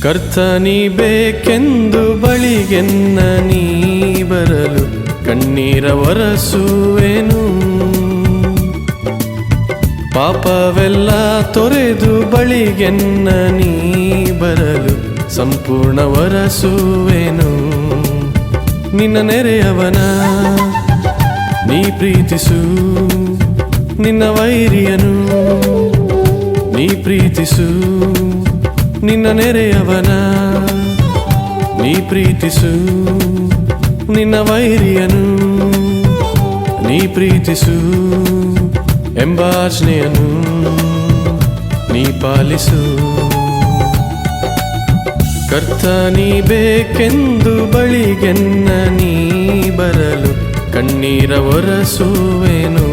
ಕರ್ತನಿ ಬೇಕೆಂದು ಬಳಿಗೆನ್ನ ನೀ ಬರಲು ಕಣ್ಣೀರ ಒರೆಸುವೆನು. ಪಾಪವೆಲ್ಲ ತೊರೆದು ಬಳಿಗೆನ್ನ ನೀ ಬರಲು ಸಂಪೂರ್ಣ ಒರೆಸುವೆನು. ನಿನ್ನ ನೆರೆಯವನ ನೀ ಪ್ರೀತಿಸು, ನಿನ್ನ ವೈರಿಯನು ನೀ ಪ್ರೀತಿಸು. ನಿನ್ನ ನೆರೆಯವನ ನೀ ಪ್ರೀತಿಸು, ನಿನ್ನ ವೈರಿಯನು ನೀ ಪ್ರೀತಿಸು ಎಂಬ ಆಜ್ಞೆಯನ್ನು ನೀ ಪಾಲಿಸು. ಕರ್ತನಿ ಬೇಕೆಂದು ಬಳಿಗೆನ್ನ ನೀ ಬರಲು ಕಣ್ಣೀರ ಒರೆಸುವೆನು.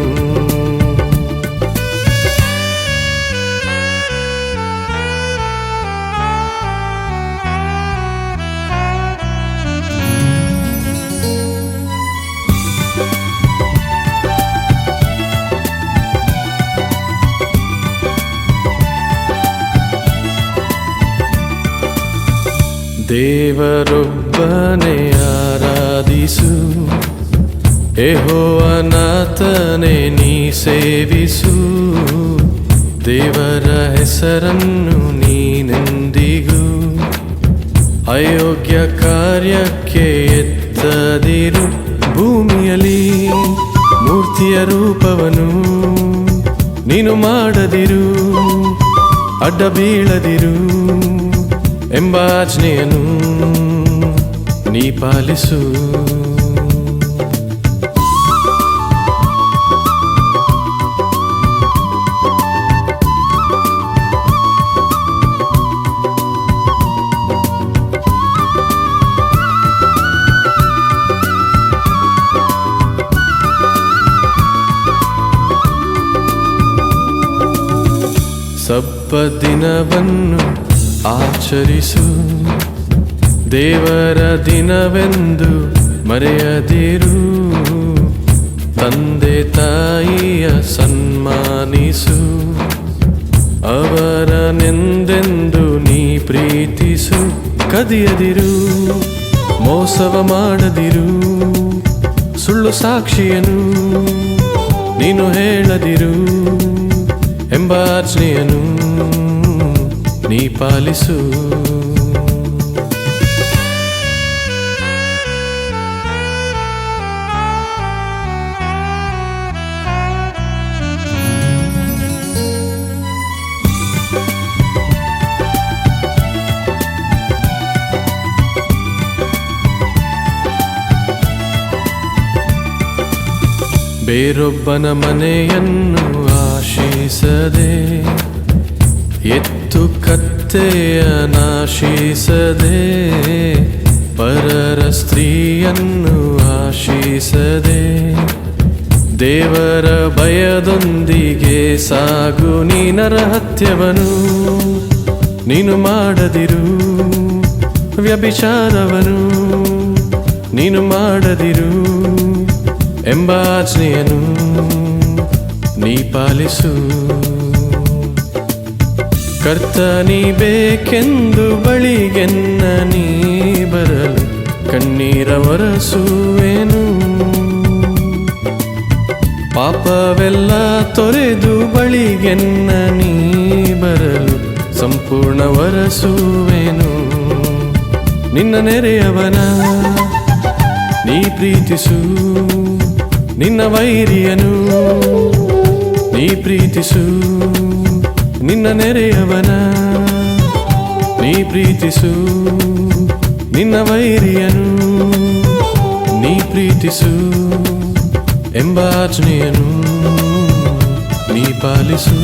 ದೇವರೊಬ್ಬನೇ ಆರಾಧಿಸು, ಯೆಹೋವನಾತನೇ ನೀ ಸೇವಿಸು. ದೇವರ ಹೆಸರನ್ನು ನೀನೆಂದಿಗೂ ಅಯೋಗ್ಯ ಕಾರ್ಯಕ್ಕೆ ಎತ್ತದಿರು. ಭೂಮಿಯಲ್ಲಿ ಮೂರ್ತಿಯ ರೂಪವನ್ನು ನೀನು ಮಾಡದಿರು, ಅಡ್ಡ ಬೀಳದಿರು ಎಂಬ ಆಜ್ಞೆಯನ್ನು ನೀ ಪಾಲಿಸು. ಸಬ್ಬತ್ ದಿನವನ್ನು ಆಚರಿಸು, ದೇವರ ದಿನವೆಂದು ಮರೆಯದಿರು. ತಂದೆ ತಾಯಿಯ ಸನ್ಮಾನಿಸು, ಅವರನೆಂದೆಂದು ನೀ ಪ್ರೀತಿಸು. ಕದಿಯದಿರು, ಮೋಸವ ಮಾಡದಿರು, ಸುಳ್ಳು ಸಾಕ್ಷಿಯನು ನೀನು ಹೇಳದಿರು ಎಂಬ ಆಜ್ಞೆಯನ್ನು ನೀ ಪಾಲಿಸು. ಬೇರೊಬ್ಬನ ಮನೆಯನ್ನು ಆಶಿಸದೆ, ಎತ್ತು ಕತ್ತೆಯ ನಾಶಿಸದೆ, ಪರರ ಸ್ತ್ರೀಯನ್ನು ಆಶಿಸದೆ, ದೇವರ ಭಯದೊಂದಿಗೆ ಸಾಗು. ನೀ ನರಹತ್ಯವನ್ನು ನೀನು ಮಾಡದಿರು, ವ್ಯಭಿಚಾರವನ್ನು ನೀನು ಮಾಡದಿರು ಎಂಬ ಆಜ್ಞೆಯನ್ನು ನೀ ಪಾಲಿಸು. ಕರ್ತನಿ ಬೇಕೆಂದು ಬಳಿಗೆನ್ನ ನೀ ಬರಲು ಕಣ್ಣೀರ ಒರೆಸುವೆನು. ಪಾಪವೆಲ್ಲ ತೊರೆದು ಬಳಿಗೆನ್ನ ನೀ ಬರಲು ಸಂಪೂರ್ಣ ಒರೆಸುವೆನು. ನಿನ್ನ ನೆರೆಯವನ ನೀ ಪ್ರೀತಿಸು, ನಿನ್ನ ವೈರಿಯನು ನೀ ಪ್ರೀತಿಸು. ನಿನ್ನ ನೆರೆಯವನ ನೀ ಪ್ರೀತಿಸು, ನಿನ್ನ ವೈರಿಯನು ನೀ ಪ್ರೀತಿಸು ಎಂಬ ಆಜ್ಞೆಯನ್ನು ನೀ ಪಾಲಿಸು.